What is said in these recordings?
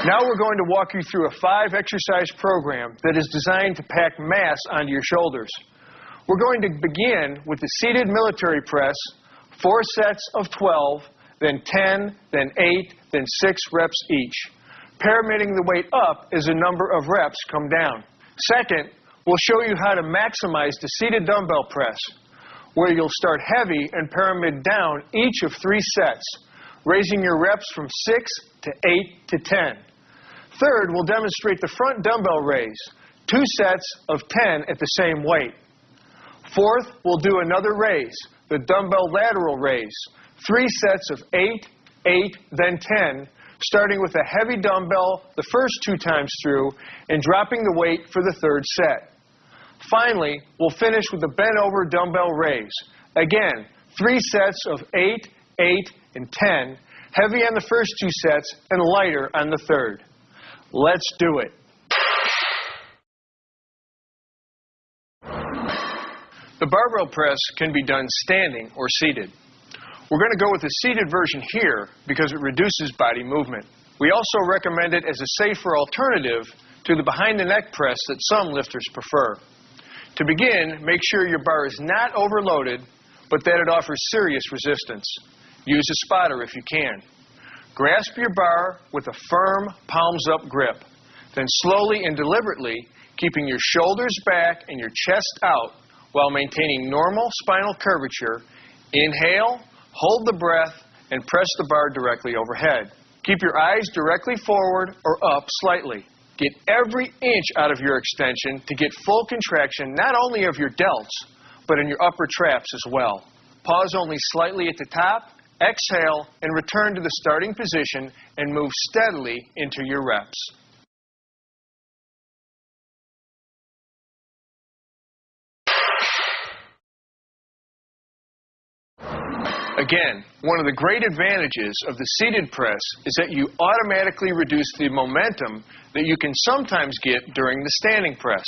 Now we're going to walk you through a 5-exercise program that is designed to pack mass onto your shoulders. We're going to begin with the seated military press, 4 sets of 12, then 10, then 8, then 6 reps each. Pyramiding the weight up as the number of reps come down. Second, we'll show you how to maximize the seated dumbbell press, where you'll start heavy and pyramid down each of 3 sets, raising your reps from 6 to 8 to 10. Third, we'll demonstrate the front dumbbell raise, 2 sets of 10 at the same weight. Fourth, we'll do another raise, the dumbbell lateral raise, 3 sets of 8, 8, then 10, starting with a heavy dumbbell the first 2 times through and dropping the weight for the 3rd set. Finally, we'll finish with the bent-over dumbbell raise. Again, 3 sets of 8, 8, and 10, heavy on the first 2 sets and lighter on the 3rd. Let's do it. The barbell press can be done standing or seated. We're going to go with the seated version here because it reduces body movement. We also recommend it as a safer alternative to the behind-the-neck press that some lifters prefer. To begin, make sure your bar is not overloaded, but that it offers serious resistance. Use a spotter if you can. Grasp your bar with a firm, palms-up grip. Then slowly and deliberately, keeping your shoulders back and your chest out while maintaining normal spinal curvature, inhale, hold the breath, and press the bar directly overhead. Keep your eyes directly forward or up slightly. Get every inch out of your extension to get full contraction not only of your delts, but in your upper traps as well. Pause only slightly at the top, exhale, and return to the starting position and move steadily into your reps. Again, one of the great advantages of the seated press is that you automatically reduce the momentum that you can sometimes get during the standing press.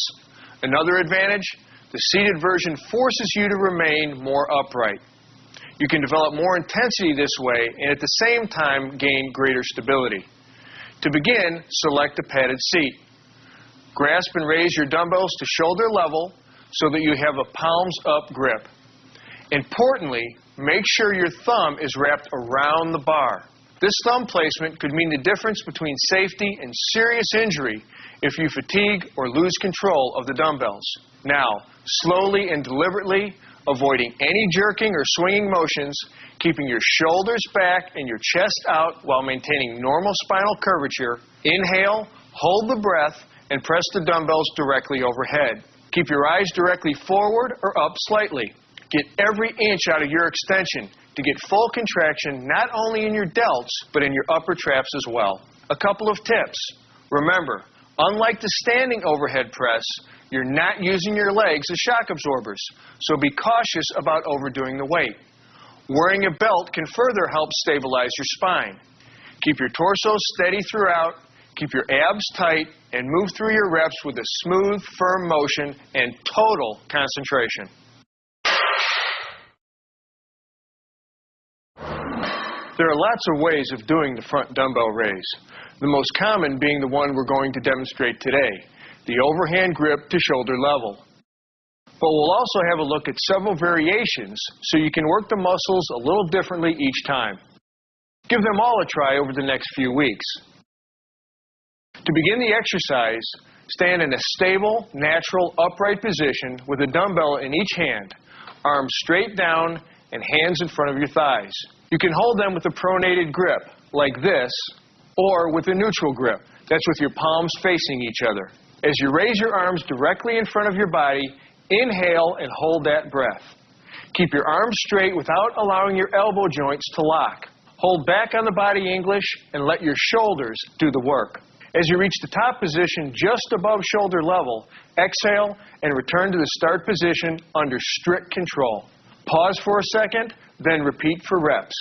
Another advantage, the seated version forces you to remain more upright. You can develop more intensity this way and at the same time gain greater stability. To begin, select a padded seat. Grasp and raise your dumbbells to shoulder level so that you have a palms-up grip. Importantly, make sure your thumb is wrapped around the bar. This thumb placement could mean the difference between safety and serious injury if you fatigue or lose control of the dumbbells. Now, slowly and deliberately, avoiding any jerking or swinging motions, keeping your shoulders back and your chest out while maintaining normal spinal curvature, inhale, hold the breath, and press the dumbbells directly overhead. Keep your eyes directly forward or up slightly. Get every inch out of your extension to get full contraction not only in your delts, but in your upper traps as well. A couple of tips. Remember, unlike the standing overhead press, you're not using your legs as shock absorbers, so be cautious about overdoing the weight. Wearing a belt can further help stabilize your spine. Keep your torso steady throughout, keep your abs tight, and move through your reps with a smooth, firm motion and total concentration. There are lots of ways of doing the front dumbbell raise, the most common being the one we're going to demonstrate today, the overhand grip to shoulder level. But we'll also have a look at several variations so you can work the muscles a little differently each time. Give them all a try over the next few weeks. To begin the exercise, stand in a stable, natural, upright position with a dumbbell in each hand, arms straight down and hands in front of your thighs. You can hold them with a pronated grip, like this, or with a neutral grip. That's with your palms facing each other. As you raise your arms directly in front of your body, inhale and hold that breath. Keep your arms straight without allowing your elbow joints to lock. Hold back on the body English and let your shoulders do the work. As you reach the top position just above shoulder level, exhale and return to the start position under strict control. Pause for a second, then repeat for reps.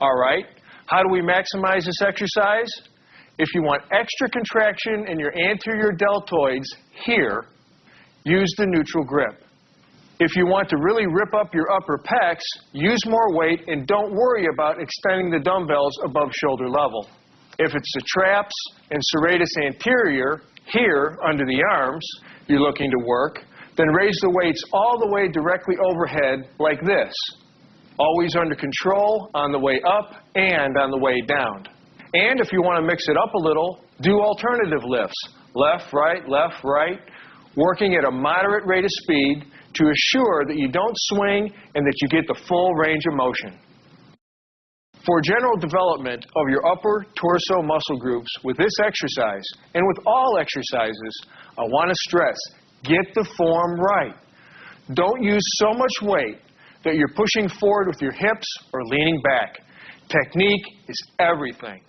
All right, how do we maximize this exercise? If you want extra contraction in your anterior deltoids here, use the neutral grip. If you want to really rip up your upper pecs, use more weight and don't worry about extending the dumbbells above shoulder level. If it's the traps and serratus anterior, here under the arms, you're looking to work, then raise the weights all the way directly overhead like this. Always under control on the way up and on the way down. And if you want to mix it up a little, do alternative lifts. Left, right, working at a moderate rate of speed to assure that you don't swing and that you get the full range of motion. For general development of your upper torso muscle groups with this exercise, and with all exercises, I want to stress, get the form right. Don't use so much weight that you're pushing forward with your hips or leaning back. Technique is everything.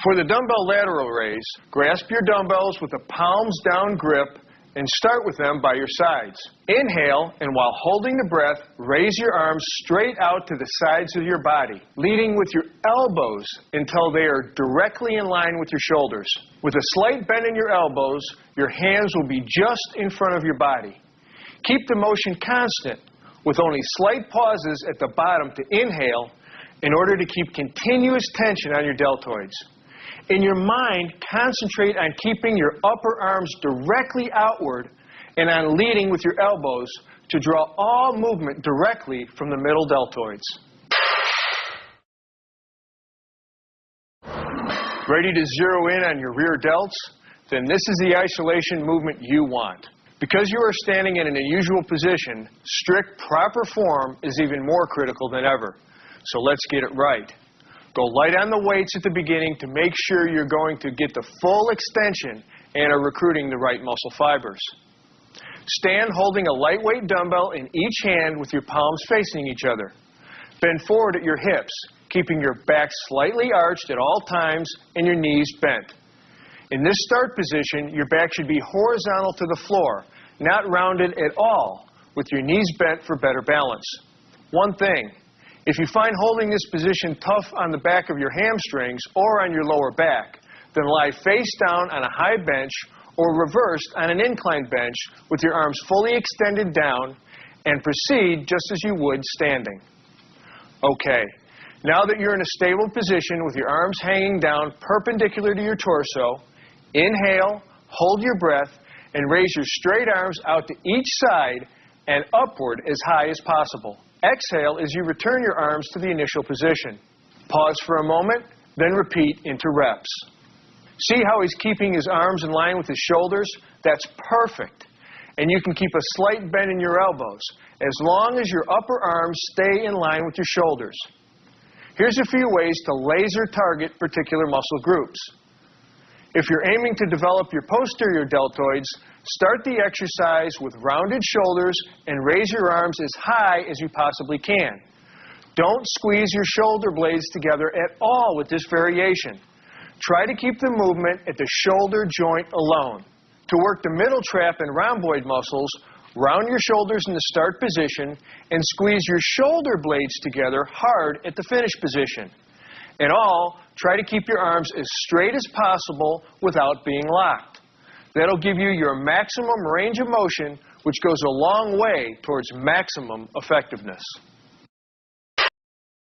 For the dumbbell lateral raise, grasp your dumbbells with a palms down grip and start with them by your sides. Inhale, and while holding the breath, raise your arms straight out to the sides of your body, leading with your elbows until they are directly in line with your shoulders. With a slight bend in your elbows, your hands will be just in front of your body. Keep the motion constant, with only slight pauses at the bottom to inhale in order to keep continuous tension on your deltoids. In your mind, concentrate on keeping your upper arms directly outward and on leading with your elbows to draw all movement directly from the middle deltoids. Ready to zero in on your rear delts? Then this is the isolation movement you want. Because you are standing in an unusual position, strict proper form is even more critical than ever. So let's get it right. Go light on the weights at the beginning to make sure you're going to get the full extension and are recruiting the right muscle fibers. Stand holding a lightweight dumbbell in each hand with your palms facing each other. Bend forward at your hips, keeping your back slightly arched at all times and your knees bent. In this start position, your back should be horizontal to the floor, not rounded at all, with your knees bent for better balance. One thing. If you find holding this position tough on the back of your hamstrings or on your lower back, then lie face down on a high bench or reversed on an inclined bench with your arms fully extended down and proceed just as you would standing. Okay, now that you're in a stable position with your arms hanging down perpendicular to your torso, inhale, hold your breath, and raise your straight arms out to each side and upward as high as possible. Exhale as you return your arms to the initial position. Pause for a moment, then repeat into reps. See how he's keeping his arms in line with his shoulders? That's perfect. And you can keep a slight bend in your elbows, as long as your upper arms stay in line with your shoulders. Here's a few ways to laser target particular muscle groups. If you're aiming to develop your posterior deltoids, start the exercise with rounded shoulders and raise your arms as high as you possibly can. Don't squeeze your shoulder blades together at all with this variation. Try to keep the movement at the shoulder joint alone. To work the middle trap and rhomboid muscles, round your shoulders in the start position and squeeze your shoulder blades together hard at the finish position. In all, try to keep your arms as straight as possible without being locked. That'll give you your maximum range of motion, which goes a long way towards maximum effectiveness.